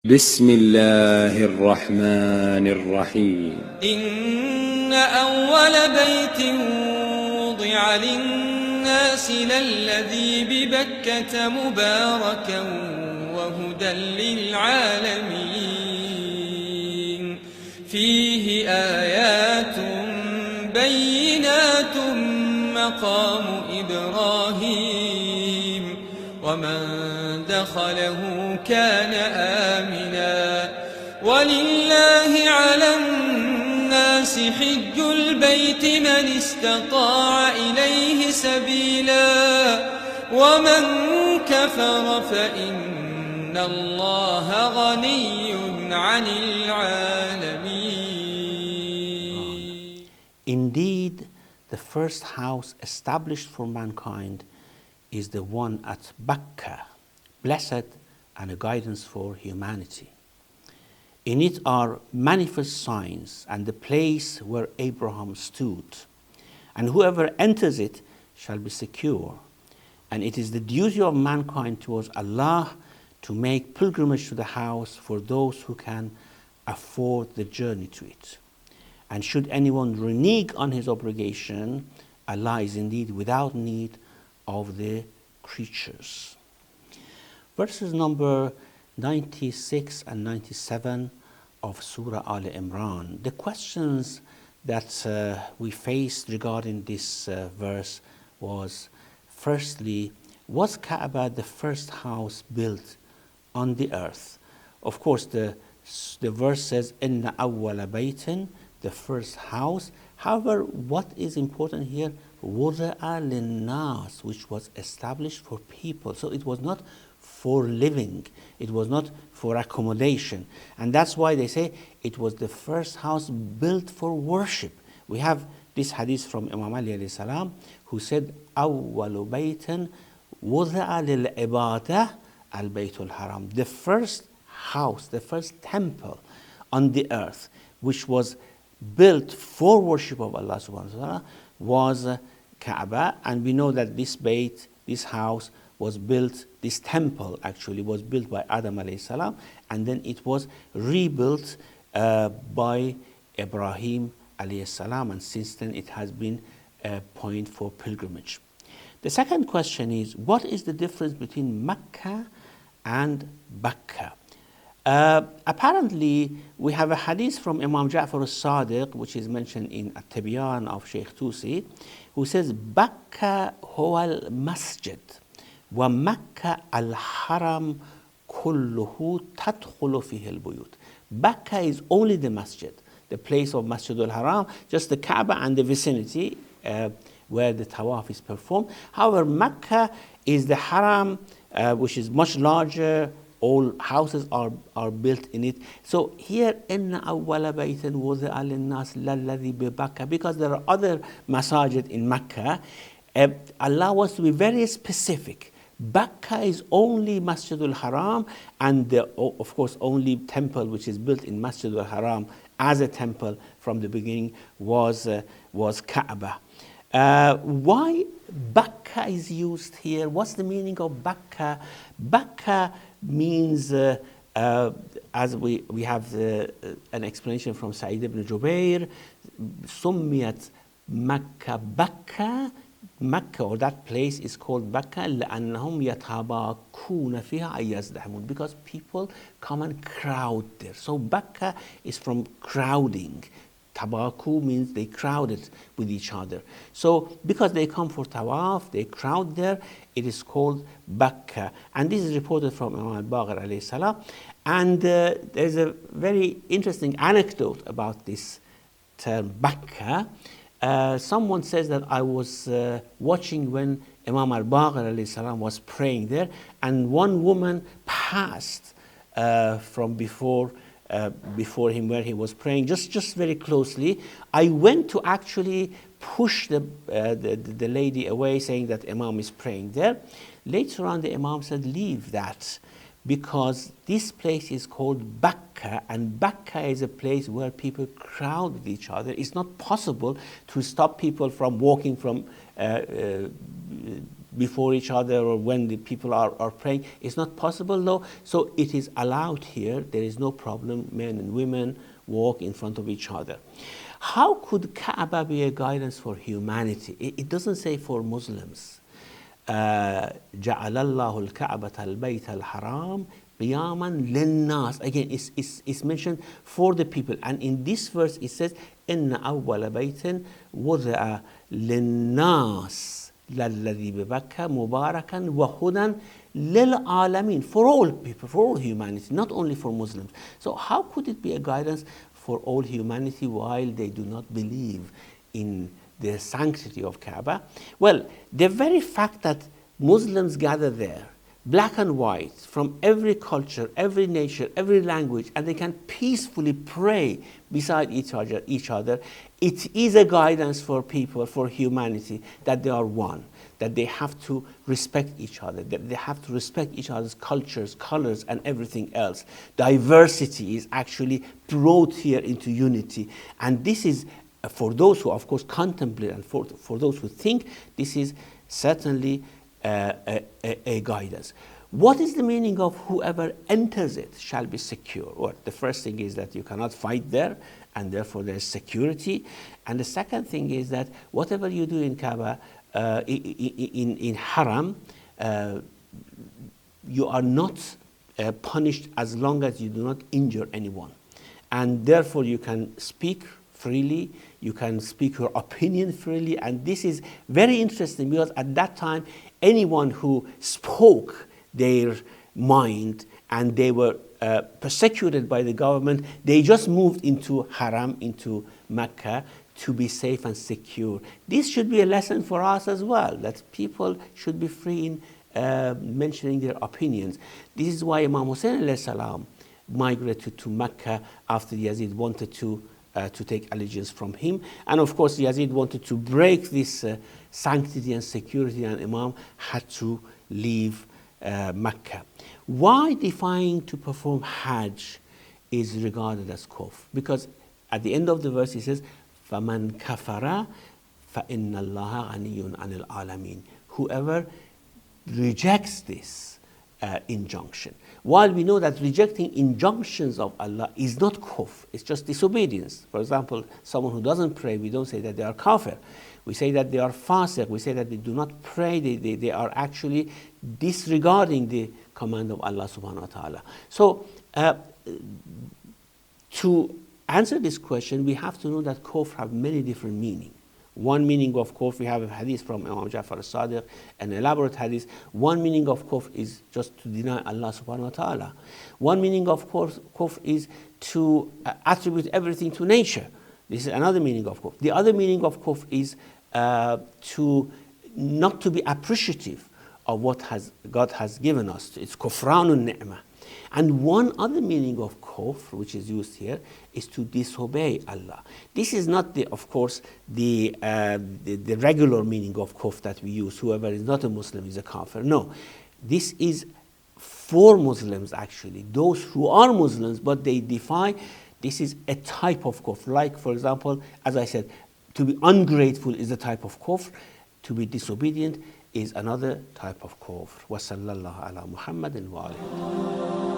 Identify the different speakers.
Speaker 1: بسم الله الرحمن الرحيم
Speaker 2: إن أول بيت وضع للناس للذي ببكة مباركا وهدى للعالمين فيه آيات بينات مقام إبراهيم ومن دخله كان آمنا ولله على الناس حج البيت من استطاع إليه سبيلا ومن كفر فإن الله غني عن العالمين.
Speaker 3: Indeed, the first house established for mankind is the one at Bakkah, blessed and a guidance for humanity. In it are manifest signs and the place where Abraham stood, and whoever enters it shall be secure. And it is the duty of mankind towards Allah to make pilgrimage to the house for those who can afford the journey to it. And should anyone renege on his obligation, Allah is indeed without need of the creatures. Verses number 96 and 97 of Surah Al-e-Imran. The questions that we faced regarding this verse was, firstly, was Kaaba the first house built on the earth? Of course, the verse says, Inna awwala baytin, the first house. However, what is important here, wudi'a linnas, which was established for people. So it was not for living, it was not for accommodation. And that's why they say it was the first house built for worship. We have this hadith from Imam Ali alayhi salam, who said, Awwalu baytin wudi'a lil ibadah al baytul haram. The first house, the first temple on the earth, which was built for worship of Allah subhanahu wa ta'ala, was Kaaba. And we know that this bayt, this house, was built, this temple actually was built by Adam alayhi salam, and then it was rebuilt by Ibrahim alayhi salam, and since then it has been a point for pilgrimage. The second question is, what is the difference between Mecca and Bakkah? Apparently, we have a hadith from Imam Jafferys Sadiq, which is mentioned in At-Tibyan of Sheikh Tusi, who says, Bakkah huwa al-masjid, wa Makkah al-haram kulluhu tadkhulu fihi al-buyut. Bakkah is only the masjid, the place of Masjid al-Haram, just the Kaaba and the vicinity where the tawaf is performed. However, Makkah is the haram, which is much larger. All houses are built in it. So here, inna awwala baytin wudi'a linnas lalladhi bi Bakkah, because there are other masajid in Mecca, Allah wants to be very specific. Bakkah is only Masjid al-Haram, and of course only temple which is built in Masjid al-Haram as a temple from the beginning was Kaaba. Why Bakkah is used here? What's the meaning of Bakkah? Bakkah means, as we have an explanation from Sa'id ibn Jubair, Summiyat Makkah Bakkah. Makkah, or that place, is called Bakkah لأنهم يتباكون فيها أي يزدحمون, because people come and crowd there. So Bakkah is from crowding. Tabaku means they crowded with each other. So because they come for tawaf, they crowd there, it is called Bakkah. And this is reported from Imam al-Baqir alayhi salam. And there's a very interesting anecdote about this term Bakkah. Someone says that I was watching when Imam al-Baqir alayhi salam was praying there, and one woman passed from before him where he was praying, just very closely. I went to actually push the lady away, saying that Imam is praying there. Later on, the Imam said, leave that, because this place is called Bakkah, and Bakkah is a place where people crowd with each other. It's not possible to stop people from walking from before each other or when the people are praying. It's not possible though, so it is allowed here. There is no problem. Men and women walk in front of each other. How could Kaaba be a guidance for humanity? It doesn't say for Muslims. جعل الله الكعبة البيت الحرام قياما للناس. Again, it's mentioned for the people. And in this verse it says, إن أول بيت وضع للناس للذي ببكة مباركا وهدى للعالمين. For all people, for all humanity, not only for Muslims. So how could it be a guidance for all humanity while they do not believe in the sanctity of Kaaba? Well, the very fact that Muslims gather there, black and white, from every culture, every nation, every language, and they can peacefully pray beside each other, it is a guidance for people, for humanity, that they are one, that they have to respect each other, that they have to respect each other's cultures, colors, and everything else. Diversity is actually brought here into unity. And this is, for those who, of course, contemplate, and for those who think, this is certainly a guidance. What is the meaning of whoever enters it shall be secure? Well, the first thing is that you cannot fight there, and therefore there is security. And the second thing is that whatever you do in Kaaba, in Haram, you are not punished as long as you do not injure anyone. And therefore you can speak freely, you can speak your opinion freely. And this is very interesting because at that time, anyone who spoke their mind and they were persecuted by the government, they just moved into Haram, into Mecca, to be safe and secure. This should be a lesson for us as well, that people should be free in mentioning their opinions. This is why Imam Hussein alayhi salam migrated to Mecca after Yazid wanted to take allegiance from him. And of course, Yazid wanted to break this sanctity and security, and Imam had to leave Mecca. Why defying to perform Hajj is regarded as kufr? Because at the end of the verse it says, فَمَنْ كَفَرَ فَإِنَّ اللَّهَ غَنِيٌّ عَنِ الْعَالَمِينَ. Whoever rejects this injunction. While we know that rejecting injunctions of Allah is not kufr, it's just disobedience. For example, someone who doesn't pray, we don't say that they are kafir. We say that they are fasiq. We say that they do not pray. They are actually disregarding the command of Allah subhanahu wa ta'ala. So to answer this question, we have to know that kufr have many different meanings. One meaning of kufr, we have a hadith from Imam Jafferys, an elaborate hadith. One meaning of kufr is just to deny Allah subhanahu wa ta'ala. One meaning of kufr is to attribute everything to nature. This is another meaning of kufr. The other meaning of kufr is to not to be appreciative of what God has given us. It's kufranun ni'mah. And one other meaning of kufr, which is used here, is to disobey Allah. This is not, of course, the regular meaning of kufr that we use. Whoever is not a Muslim is a kafir. No, this is for Muslims actually. Those who are Muslims, but they defy. This is a type of kufr. Like, for example, as I said, to be ungrateful is a type of kufr. To be disobedient is another type of kufr. Wa sallallahu ala Muhammadin wa alihi.